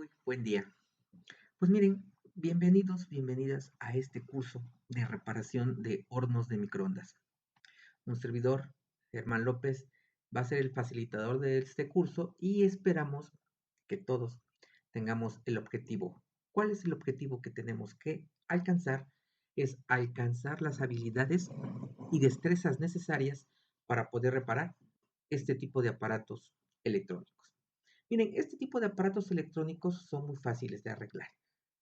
Muy buen día. Pues miren, bienvenidos, bienvenidas a este curso de reparación de hornos de microondas. Un servidor, Germán López, va a ser el facilitador de este curso y esperamos que todos tengamos el objetivo. ¿Cuál es el objetivo que tenemos que alcanzar? Es alcanzar las habilidades y destrezas necesarias para poder reparar este tipo de aparatos electrónicos. Miren, este tipo de aparatos electrónicos son muy fáciles de arreglar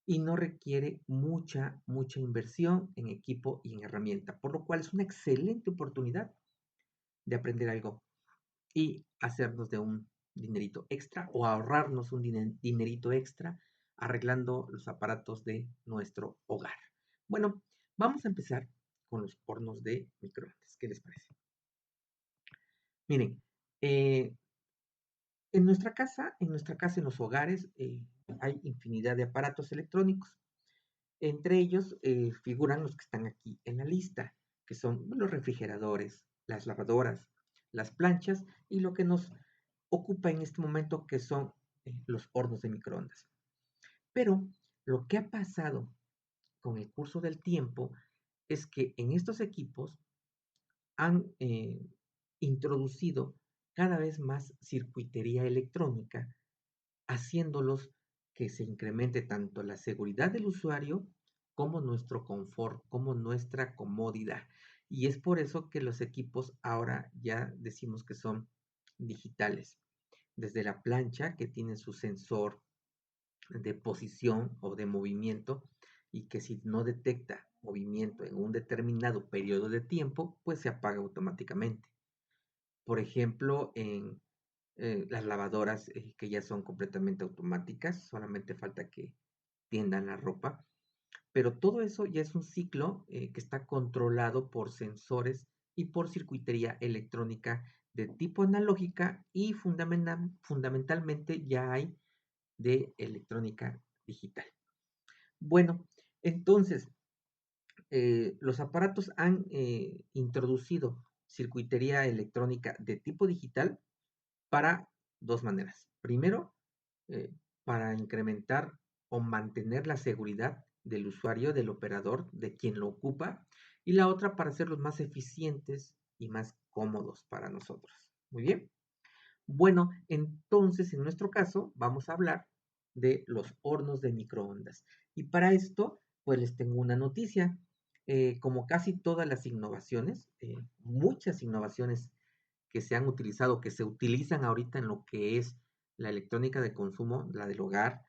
y no requiere mucha inversión en equipo y en herramienta, por lo cual es una excelente oportunidad de aprender algo y hacernos de un dinerito extra o ahorrarnos un dinerito extra arreglando los aparatos de nuestro hogar. Bueno, vamos a empezar con los hornos de microondas. ¿Qué les parece? Miren, eh, en los hogares, hay infinidad de aparatos electrónicos. Entre ellos figuran los que están aquí en la lista, que son los refrigeradores, las lavadoras, las planchas y lo que nos ocupa en este momento, que son los hornos de microondas. Pero lo que ha pasado con el curso del tiempo es que en estos equipos han introducido cada vez más circuitería electrónica, haciéndolos que se incremente tanto la seguridad del usuario como nuestro confort, como nuestra comodidad. Y es por eso que los equipos ahora ya decimos que son digitales. Desde la plancha, que tiene su sensor de posición o de movimiento, y que si no detecta movimiento en un determinado periodo de tiempo, pues se apaga automáticamente. Por ejemplo, en las lavadoras que ya son completamente automáticas, solamente falta que tiendan la ropa, pero todo eso ya es un ciclo que está controlado por sensores y por circuitería electrónica de tipo analógica y fundamentalmente ya hay de electrónica digital. Bueno, entonces, los aparatos han introducido circuitería electrónica de tipo digital para dos maneras. Primero, para incrementar o mantener la seguridad del usuario, del operador, de quien lo ocupa, y la otra para hacerlos más eficientes y más cómodos para nosotros. Muy bien. Bueno, entonces en nuestro caso vamos a hablar de los hornos de microondas. Y para esto, pues les tengo una noticia. Como casi todas las innovaciones, muchas innovaciones que se han utilizado, que se utilizan ahorita en lo que es la electrónica de consumo, la del hogar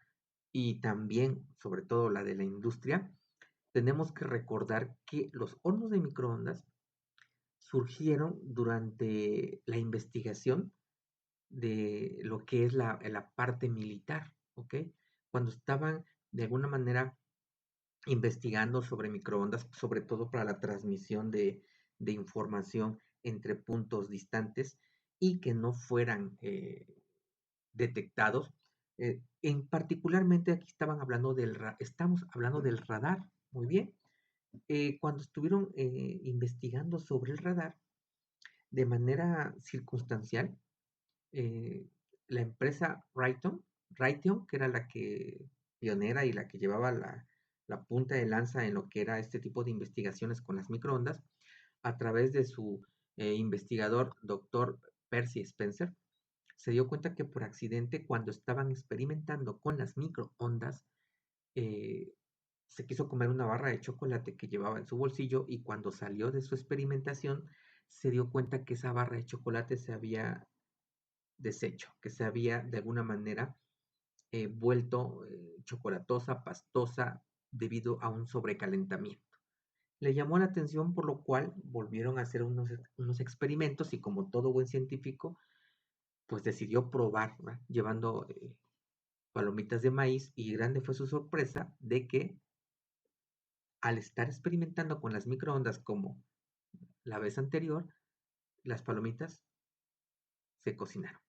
y también, sobre todo, la de la industria, tenemos que recordar que los hornos de microondas surgieron durante la investigación de lo que es la parte militar, ¿ok? Cuando estaban de alguna manera investigando sobre microondas, sobre todo para la transmisión de información entre puntos distantes y que no fueran detectados. En particularmente aquí estamos hablando del radar, muy bien. Cuando estuvieron investigando sobre el radar de manera circunstancial, eh, la empresa Raytheon, que era la que pionera y la que llevaba la punta de lanza en lo que era este tipo de investigaciones con las microondas, a través de su investigador, doctor Percy Spencer, se dio cuenta que por accidente, cuando estaban experimentando con las microondas, eh, se quiso comer una barra de chocolate que llevaba en su bolsillo, y cuando salió de su experimentación se dio cuenta que esa barra de chocolate se había deshecho, que se había de alguna manera vuelto chocolatosa, pastosa, debido a un sobrecalentamiento. Le llamó la atención, por lo cual volvieron a hacer unos experimentos, y como todo buen científico, pues decidió probar, ¿verdad? Llevando palomitas de maíz, y grande fue su sorpresa de que al estar experimentando con las microondas como la vez anterior, las palomitas se cocinaron.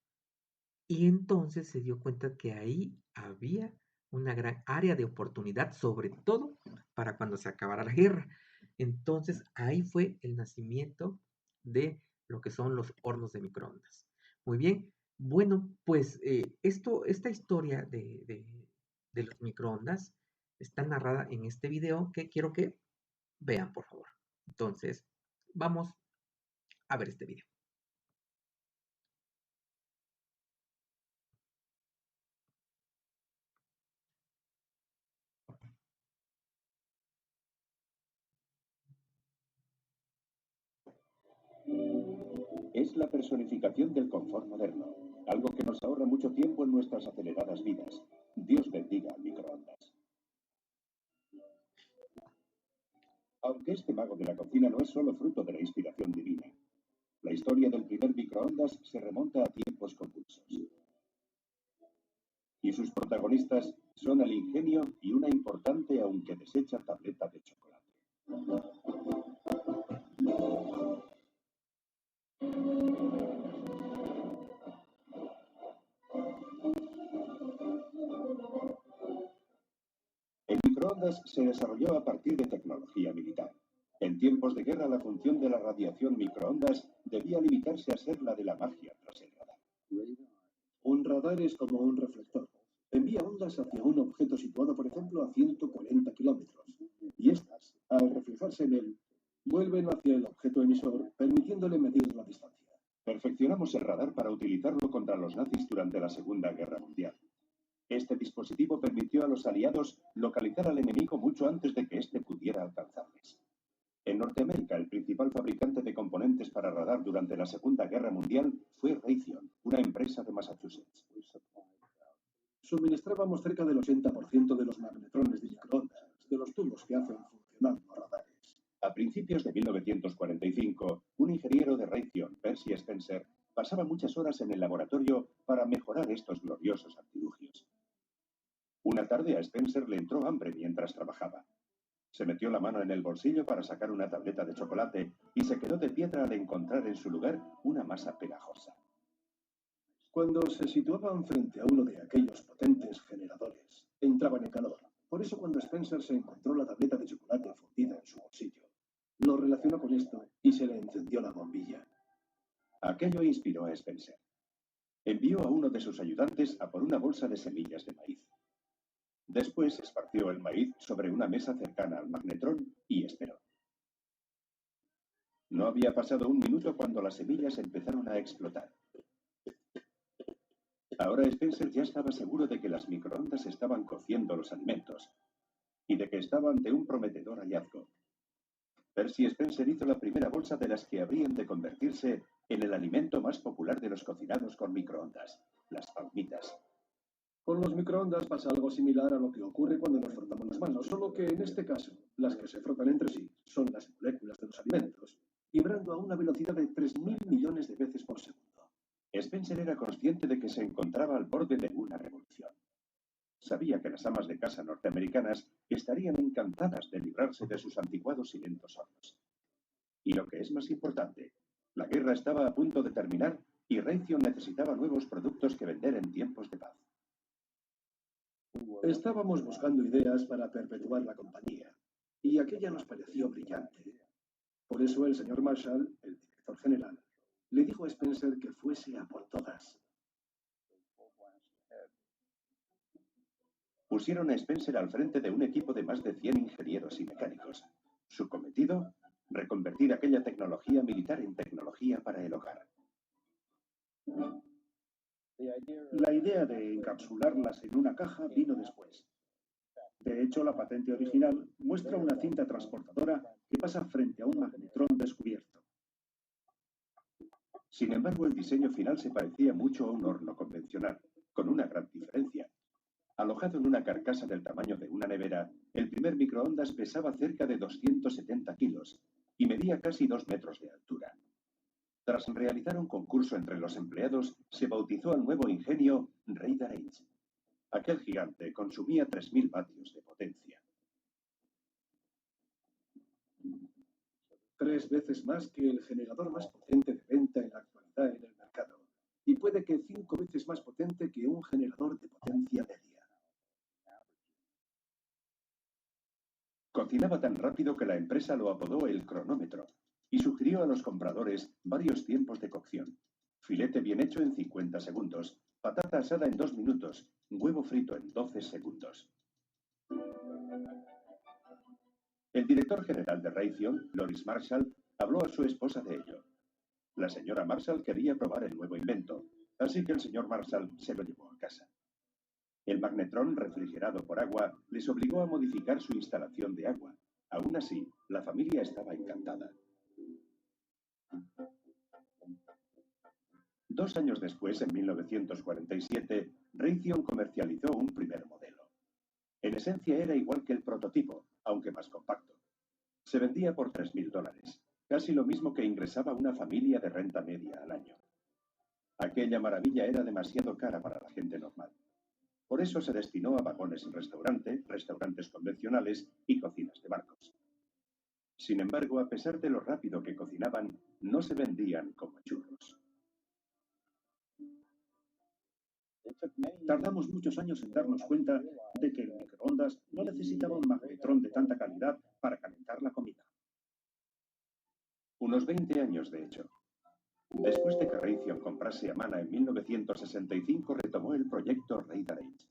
Y entonces se dio cuenta que ahí había una gran área de oportunidad, sobre todo para cuando se acabara la guerra. Entonces ahí fue el nacimiento de lo que son los hornos de microondas. Muy bien, bueno, pues esta historia de los microondas está narrada en este video que quiero que vean, por favor. Entonces, vamos a ver este video. Es la personificación del confort moderno, algo que nos ahorra mucho tiempo en nuestras aceleradas vidas. Dios bendiga al microondas. Aunque este mago de la cocina no es solo fruto de la inspiración divina. La historia del primer microondas se remonta a tiempos convulsos. Y sus protagonistas son el ingenio y una importante aunque deshecha tableta de chocolate. El microondas se desarrolló a partir de tecnología militar. En tiempos de guerra, la función de la radiación microondas debía limitarse a ser la de la magia tras el radar. Un radar es como un reflector. Envía ondas hacia un objeto situado, por ejemplo, a 140 kilómetros. Y estas, al reflejarse en él, vuelven hacia el objeto emisor, permitiéndole medir la distancia. Perfeccionamos el radar para utilizarlo contra los nazis durante la Segunda Guerra Mundial. Este dispositivo permitió a los aliados localizar al enemigo mucho antes de que éste pudiera alcanzarles. En Norteamérica, el principal fabricante de componentes para radar durante la Segunda Guerra Mundial fue Raytheon, una empresa de Massachusetts. Suministrábamos cerca del 80% de los magnetrones de microondas, de los tubos que hacen funcionar los radares. A principios de 1945, un ingeniero de Raytheon, Percy Spencer, pasaba muchas horas en el laboratorio para mejorar estos gloriosos artilugios. Una tarde a Spencer le entró hambre mientras trabajaba. Se metió la mano en el bolsillo para sacar una tableta de chocolate y se quedó de piedra al encontrar en su lugar una masa pegajosa. Cuando se situaban frente a uno de aquellos potentes generadores, entraban en calor. Por eso cuando Spencer se encontró la tableta de chocolate fundida en su bolsillo, lo relacionó con esto y se le encendió la bombilla. Aquello inspiró a Spencer. Envió a uno de sus ayudantes a por una bolsa de semillas de maíz. Después esparció el maíz sobre una mesa cercana al magnetrón y esperó. No había pasado un minuto cuando las semillas empezaron a explotar. Ahora Spencer ya estaba seguro de que las microondas estaban cociendo los alimentos y de que estaba ante un prometedor hallazgo. Percy Spencer hizo la primera bolsa de las que habrían de convertirse en el alimento más popular de los cocinados con microondas, las palmitas. Con los microondas pasa algo similar a lo que ocurre cuando nos frotamos las manos, solo que en este caso, las que se frotan entre sí son las moléculas de los alimentos, vibrando a una velocidad de 3.000 millones de veces por segundo. Spencer era consciente de que se encontraba al borde de una revolución. Sabía que las amas de casa norteamericanas estarían encantadas de librarse de sus anticuados y lentos hornos. Y lo que es más importante, la guerra estaba a punto de terminar y Raytheon necesitaba nuevos productos que vender en tiempos de paz. Estábamos buscando ideas para perpetuar la compañía, y aquella nos pareció brillante. Por eso el señor Marshall, el director general, le dijo a Spencer que fuese a por todas. Pusieron a Spencer al frente de un equipo de más de 100 ingenieros y mecánicos. Su cometido, reconvertir aquella tecnología militar en tecnología para el hogar. La idea de encapsularlas en una caja vino después. De hecho, la patente original muestra una cinta transportadora que pasa frente a un magnetrón descubierto. Sin embargo, el diseño final se parecía mucho a un horno convencional, con una gran diferencia. Alojado en una carcasa del tamaño de una nevera, el primer microondas pesaba cerca de 270 kilos y medía casi 2 metros de altura. Tras realizar un concurso entre los empleados, se bautizó al nuevo ingenio Raider H. Aquel gigante consumía 3.000 vatios de potencia. 3 veces más que el generador más potente de venta en la actualidad en el mercado. Y puede que 5 veces más potente que un generador de potencia media. Cocinaba tan rápido que la empresa lo apodó el cronómetro y sugirió a los compradores varios tiempos de cocción. Filete bien hecho en 50 segundos, patata asada en 2 minutos, huevo frito en 12 segundos. El director general de Raytheon, Loris Marshall, habló a su esposa de ello. La señora Marshall quería probar el nuevo invento, así que el señor Marshall se lo llevó a casa. El magnetrón refrigerado por agua les obligó a modificar su instalación de agua. Aún así, la familia estaba encantada. 2 años después, en 1947, Raytheon comercializó un primer modelo. En esencia era igual que el prototipo, aunque más compacto. Se vendía por $3.000, casi lo mismo que ingresaba una familia de renta media al año. Aquella maravilla era demasiado cara para la gente normal. Por eso se destinó a vagones en restaurante, restaurantes convencionales y cocinas de barcos. Sin embargo, a pesar de lo rápido que cocinaban, no se vendían como churros. Tardamos muchos años en darnos cuenta de que el microondas no necesitaba un magnetrón de tanta calidad para calentar la comida. Unos 20 años, de hecho. Después de que Raytheon comprase Amana en 1965, retomó el proyecto Radar H.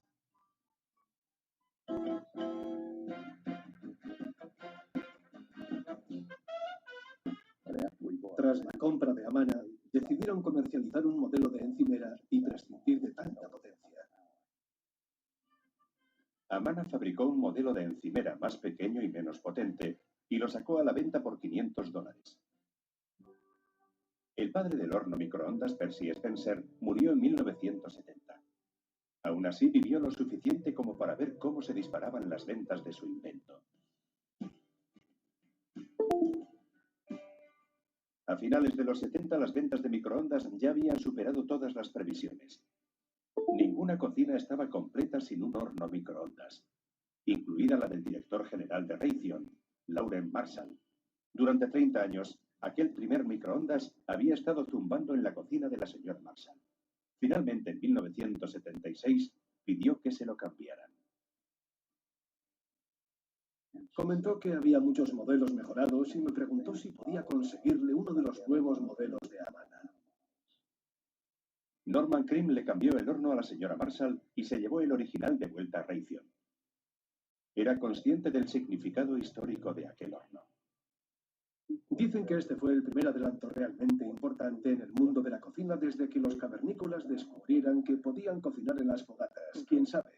Tras la compra de Amana, decidieron comercializar un modelo de encimera y prescindir de tanta potencia. Amana fabricó un modelo de encimera más pequeño y menos potente y lo sacó a la venta por $500. El padre del horno microondas, Percy Spencer, murió en 1970. Aún así, vivió lo suficiente como para ver cómo se disparaban las ventas de su invento. A finales de los 70, las ventas de microondas ya habían superado todas las previsiones. Ninguna cocina estaba completa sin un horno microondas, incluida la del director general de Raytheon, Lauren Marshall. Durante 30 años, aquel primer microondas había estado zumbando en la cocina de la señora Marshall. Finalmente, en 1976, pidió que se lo cambiaran. Comentó que había muchos modelos mejorados y me preguntó si podía conseguirle uno de los nuevos modelos de Amana. Norman Cream le cambió el horno a la señora Marshall y se llevó el original de vuelta a Raytheon. Era consciente del significado histórico de aquel horno. Dicen que este fue el primer adelanto realmente importante en el mundo de la cocina desde que los cavernícolas descubrieran que podían cocinar en las fogatas. ¿Quién sabe?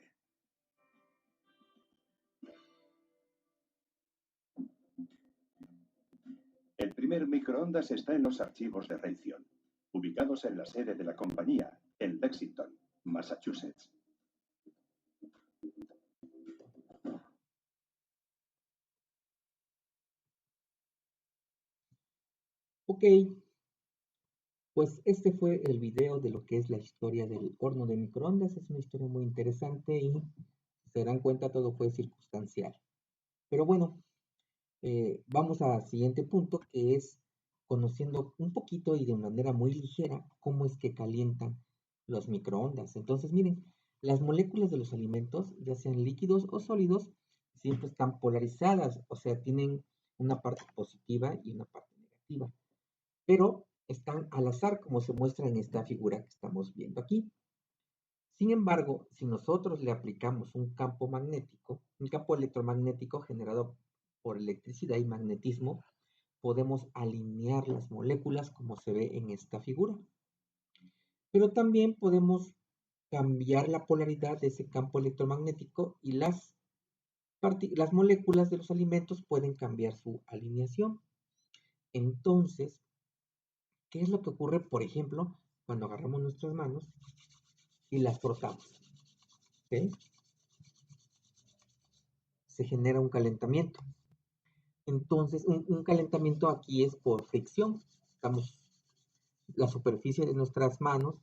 El primer microondas está en los archivos de Raytheon, ubicados en la sede de la compañía, en Lexington, Massachusetts. Ok, pues este fue el video de lo que es la historia del horno de microondas. Es una historia muy interesante y se darán cuenta todo fue circunstancial. Pero bueno, vamos al siguiente punto, que es conociendo un poquito y de manera muy ligera cómo es que calientan los microondas. Entonces, miren, las moléculas de los alimentos, ya sean líquidos o sólidos, siempre están polarizadas, o sea, tienen una parte positiva y una parte negativa, pero están al azar, como se muestra en esta figura que estamos viendo aquí. Sin embargo, si nosotros le aplicamos un campo magnético, un campo electromagnético generado por electricidad y magnetismo, podemos alinear las moléculas como se ve en esta figura. Pero también podemos cambiar la polaridad de ese campo electromagnético y las moléculas de los alimentos pueden cambiar su alineación. Entonces, ¿qué es lo que ocurre, por ejemplo, cuando agarramos nuestras manos y las frotamos? ¿Okay? Se genera un calentamiento. Entonces, un calentamiento aquí es por fricción. La superficie de nuestras manos,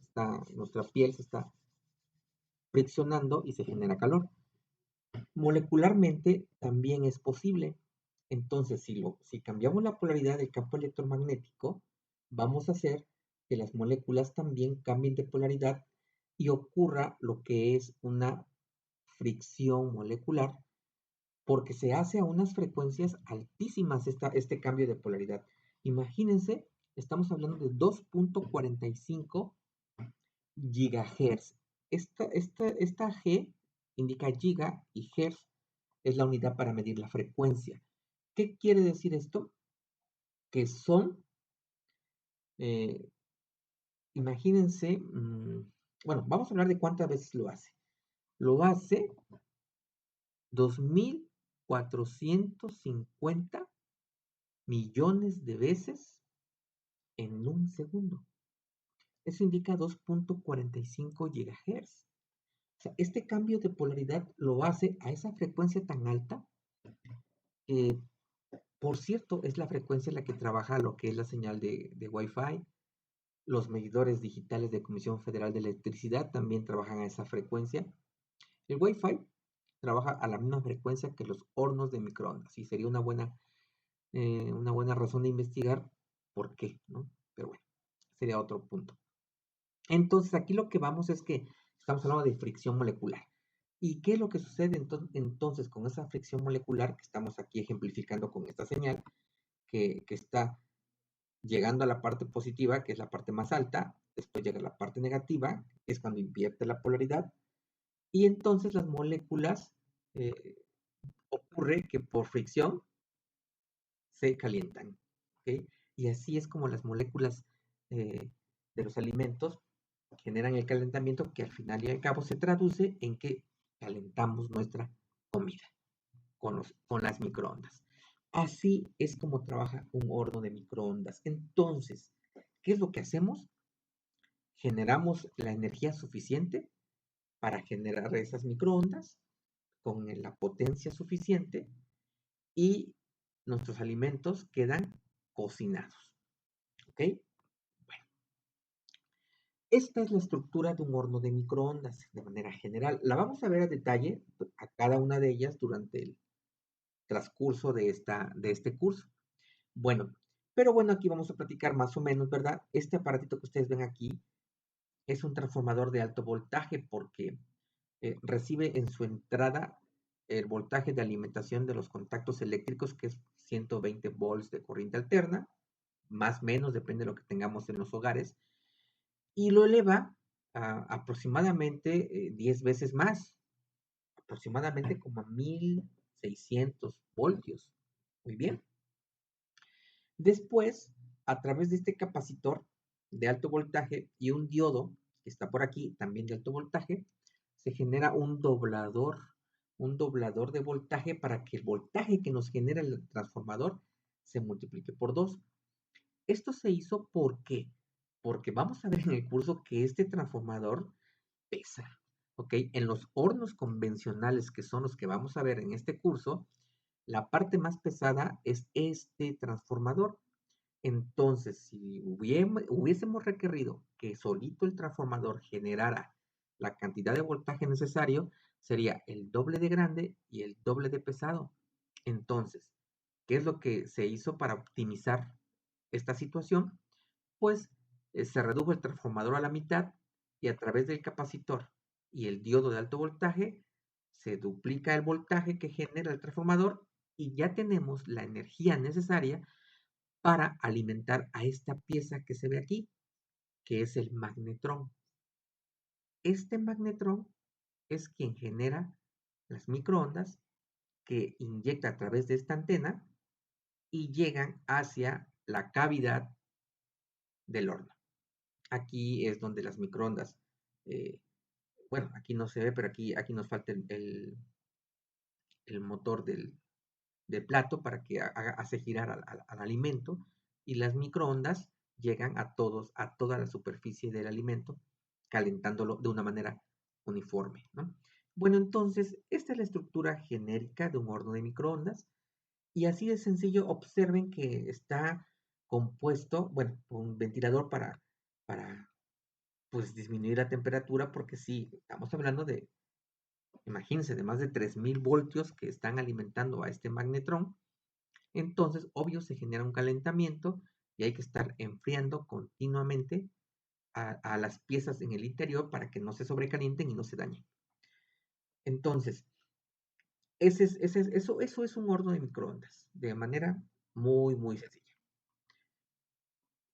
nuestra piel se está friccionando y se genera calor. Molecularmente también es posible. Entonces, si cambiamos la polaridad del campo electromagnético, vamos a hacer que las moléculas también cambien de polaridad y ocurra lo que es una fricción molecular, porque se hace a unas frecuencias altísimas este cambio de polaridad. Imagínense, estamos hablando de 2.45 gigahertz. Esta G indica giga y hertz es la unidad para medir la frecuencia. ¿Qué quiere decir esto? Que son, eh, imagínense, bueno, vamos a hablar de cuántas veces lo hace. Lo hace 2450 millones de veces en un segundo. Eso indica 2.45 GHz. O sea, este cambio de polaridad lo hace a esa frecuencia tan alta que, por cierto, es la frecuencia en la que trabaja lo que es la señal de Wi-Fi. Los medidores digitales de Comisión Federal de Electricidad también trabajan a esa frecuencia. El Wi-Fi trabaja a la misma frecuencia que los hornos de microondas y sería una buena razón de investigar por qué, ¿no? Pero bueno, sería otro punto. Entonces, aquí lo que vamos es que estamos hablando de fricción molecular. ¿Y qué es lo que sucede entonces con esa fricción molecular que estamos aquí ejemplificando con esta señal que está llegando a la parte positiva, que es la parte más alta, después llega a la parte negativa, que es cuando invierte la polaridad, y entonces las moléculas ocurre que por fricción se calientan, ¿ok? Y así es como las moléculas eh, de los alimentos generan el calentamiento que al final y al cabo se traduce en que calentamos nuestra comida con las microondas. Así es como trabaja un horno de microondas. Entonces, ¿qué es lo que hacemos? Generamos la energía suficiente para generar esas microondas con la potencia suficiente y nuestros alimentos quedan cocinados. ¿Ok? Bueno, esta es la estructura de un horno de microondas de manera general. La vamos a ver a detalle a cada una de ellas durante el transcurso de este curso. Bueno, pero bueno, aquí vamos a platicar más o menos, ¿verdad? Este aparatito que ustedes ven aquí es un transformador de alto voltaje porque recibe en su entrada el voltaje de alimentación de los contactos eléctricos, que es 120 volts de corriente alterna, más o menos, depende de lo que tengamos en los hogares, y lo eleva a aproximadamente 10 veces más, aproximadamente como a 1600 voltios. Muy bien. Después, a través de este capacitor de alto voltaje y un diodo que está por aquí, también de alto voltaje, se genera un doblador de voltaje para que el voltaje que nos genera el transformador se multiplique por 2. Esto se hizo porque vamos a ver en el curso que este transformador pesa, ¿ok? En los hornos convencionales, que son los que vamos a ver en este curso, la parte más pesada es este transformador. Entonces, si hubiésemos requerido que solito el transformador generara la cantidad de voltaje necesario, sería el doble de grande y el doble de pesado. Entonces, ¿qué es lo que se hizo para optimizar esta situación? Pues se redujo el transformador a la mitad y a través del capacitor y el diodo de alto voltaje se duplica el voltaje que genera el transformador y ya tenemos la energía necesaria para alimentar a esta pieza que se ve aquí, que es el magnetrón. Este magnetrón es quien genera las microondas que inyecta a través de esta antena y llegan hacia la cavidad del horno. Aquí es donde las microondas, eh, bueno, aquí no se ve, pero aquí nos falta el motor del plato para que hace girar al alimento y las microondas llegan a toda la superficie del alimento, calentándolo de una manera uniforme, ¿no? Bueno, entonces, esta es la estructura genérica de un horno de microondas y así de sencillo observen que está compuesto, bueno, un ventilador para pues disminuir la temperatura porque sí, estamos hablando de, imagínense, de más de 3000 voltios que están alimentando a este magnetrón. Entonces, obvio, se genera un calentamiento y hay que estar enfriando continuamente a las piezas en el interior para que no se sobrecalienten y no se dañen. Entonces, eso es un horno de microondas, de manera muy, muy sencilla.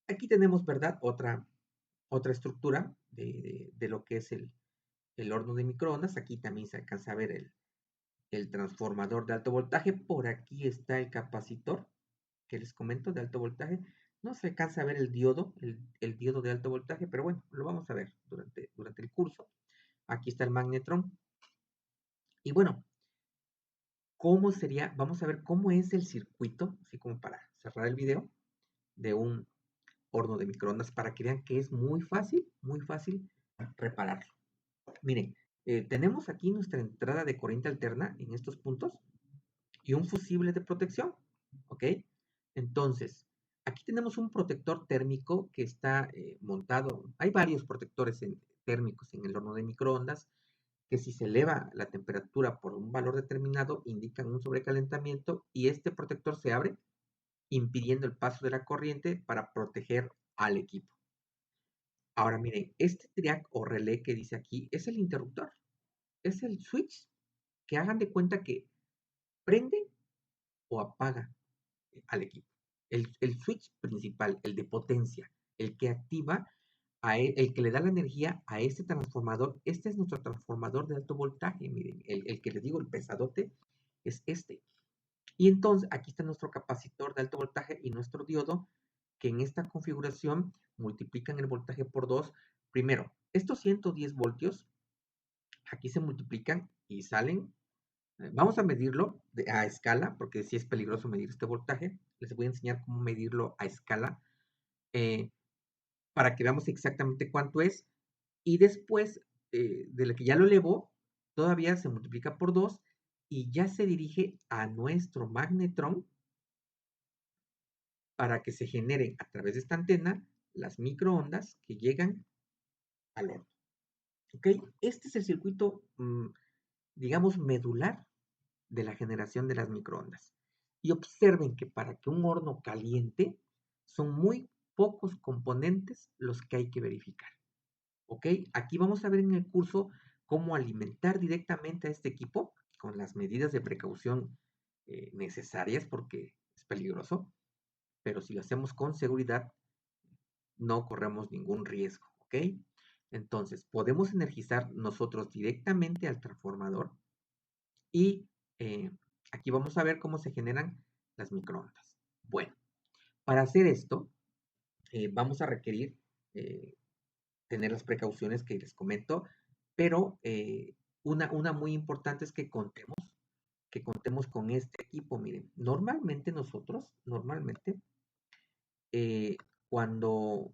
Aquí tenemos, ¿verdad? Otra estructura de lo que es el horno de microondas. Aquí también se alcanza a ver el transformador de alto voltaje. Por aquí está el capacitor que les comento de alto voltaje. No se alcanza a ver el diodo, el diodo de alto voltaje, pero bueno, lo vamos a ver durante el curso. Aquí está el magnetrón. Y bueno, ¿cómo sería? Vamos a ver cómo es el circuito, así como para cerrar el video, de un horno de microondas para que vean que es muy fácil repararlo. Miren, tenemos aquí nuestra entrada de corriente alterna en estos puntos y un fusible de protección, ¿ok? Entonces, aquí tenemos un protector térmico que está montado. Hay varios protectores térmicos en el horno de microondas que si se eleva la temperatura por un valor determinado indican un sobrecalentamiento y este protector se abre impidiendo el paso de la corriente para proteger al equipo. Ahora miren, este triac o relé que dice aquí es el interruptor, es el switch que hagan de cuenta que prende o apaga al equipo. El switch principal, el de potencia, el que activa, el que le da la energía a este transformador. Este es nuestro transformador de alto voltaje, miren, el que les digo, el pesadote, es este. Y entonces aquí está nuestro capacitor de alto voltaje y nuestro diodo, que en esta configuración multiplican el voltaje por 2. Primero, estos 110 voltios aquí se multiplican y salen. Vamos a medirlo a escala, porque sí es peligroso medir este voltaje. Les voy a enseñar cómo medirlo a escala eh, para que veamos exactamente cuánto es. Y después de lo que ya lo elevó, todavía se multiplica por 2 y ya se dirige a nuestro magnetrón para que se generen a través de esta antena las microondas que llegan al horno. ¿Ok? Este es el circuito, digamos, medular de la generación de las microondas. Y observen que para que un horno caliente son muy pocos componentes los que hay que verificar. ¿Ok? Aquí vamos a ver en el curso cómo alimentar directamente a este equipo con las medidas de precaución necesarias porque es peligroso, pero si lo hacemos con seguridad no corremos ningún riesgo. ¿Ok? Entonces, podemos energizar nosotros directamente al transformador y aquí vamos a ver cómo se generan las microondas. Bueno, para hacer esto, vamos a requerir tener las precauciones que les comento, pero una muy importante es que contemos con este equipo. Miren, normalmente, eh, cuando,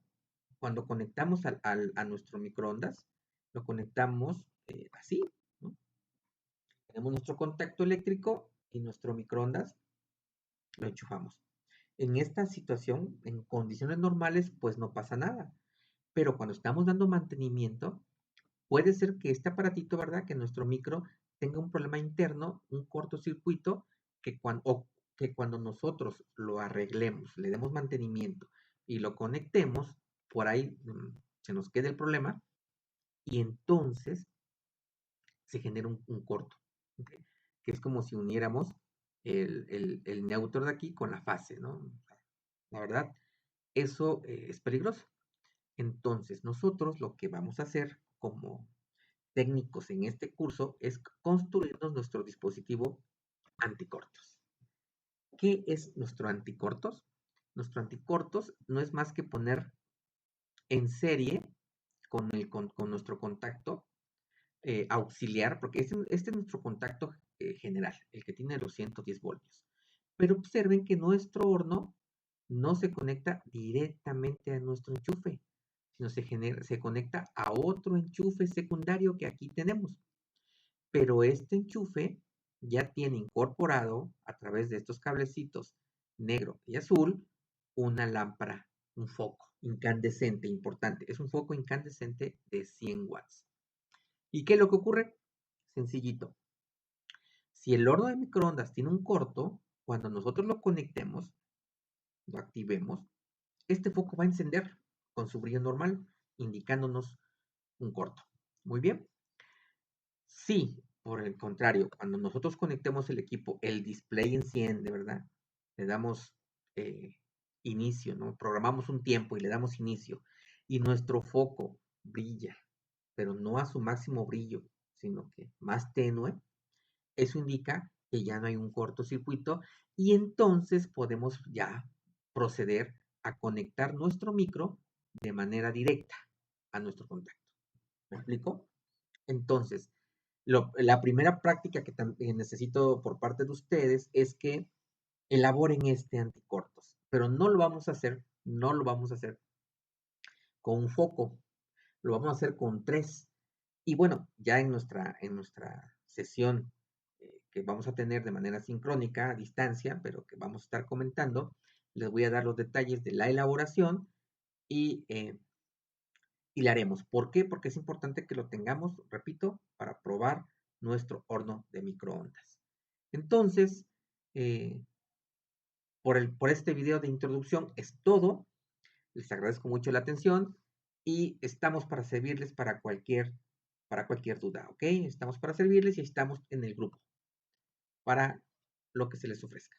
cuando conectamos a nuestro microondas, lo conectamos así, ¿no? Tenemos nuestro contacto eléctrico y nuestro microondas lo enchufamos. En esta situación, en condiciones normales, pues no pasa nada. Pero cuando estamos dando mantenimiento, puede ser que este aparatito, ¿verdad? Que nuestro micro tenga un problema interno, un cortocircuito, que cuando nosotros lo arreglemos, le demos mantenimiento y lo conectemos, por ahí se nos quede el problema y entonces se genera un corto, ¿ok? Que es como si uniéramos el neutro de aquí con la fase, ¿no? La verdad, eso es peligroso. Entonces, nosotros lo que vamos a hacer como técnicos en este curso es construirnos nuestro dispositivo anticortos. ¿Qué es nuestro anticortos? Nuestro anticortos no es más que poner en serie con nuestro contacto auxiliar, porque este es nuestro contacto general, el que tiene los 110 voltios. Pero observen que nuestro horno no se conecta directamente a nuestro enchufe, sino se conecta a otro enchufe secundario que aquí tenemos. Pero este enchufe ya tiene incorporado a través de estos cablecitos negro y azul una lámpara, un foco incandescente importante. Es un foco incandescente de 100 watts. ¿Y qué es lo que ocurre? Sencillito. Si el horno de microondas tiene un corto, cuando nosotros lo conectemos, lo activemos, este foco va a encender con su brillo normal, indicándonos un corto. Muy bien. Si, por el contrario, cuando nosotros conectemos el equipo, el display enciende, ¿verdad? Le damos inicio, ¿no? Programamos un tiempo y le damos inicio y nuestro foco brilla, pero no a su máximo brillo, sino que más tenue, eso indica que ya no hay un cortocircuito y entonces podemos ya proceder a conectar nuestro micro de manera directa a nuestro contacto. ¿Me explico? Entonces, la primera práctica que necesito por parte de ustedes es que elaboren este anticortos, pero no lo vamos a hacer con un foco, lo vamos a hacer con 3. Y bueno, ya en nuestra sesión que vamos a tener de manera sincrónica, a distancia, pero que vamos a estar comentando, les voy a dar los detalles de la elaboración y, eh, y la haremos. ¿Por qué? Porque es importante que lo tengamos, repito, para probar nuestro horno de microondas. Entonces, eh, por este video de introducción es todo. Les agradezco mucho la atención y estamos para servirles para cualquier duda, ¿ok? Estamos para servirles y estamos en el grupo para lo que se les ofrezca.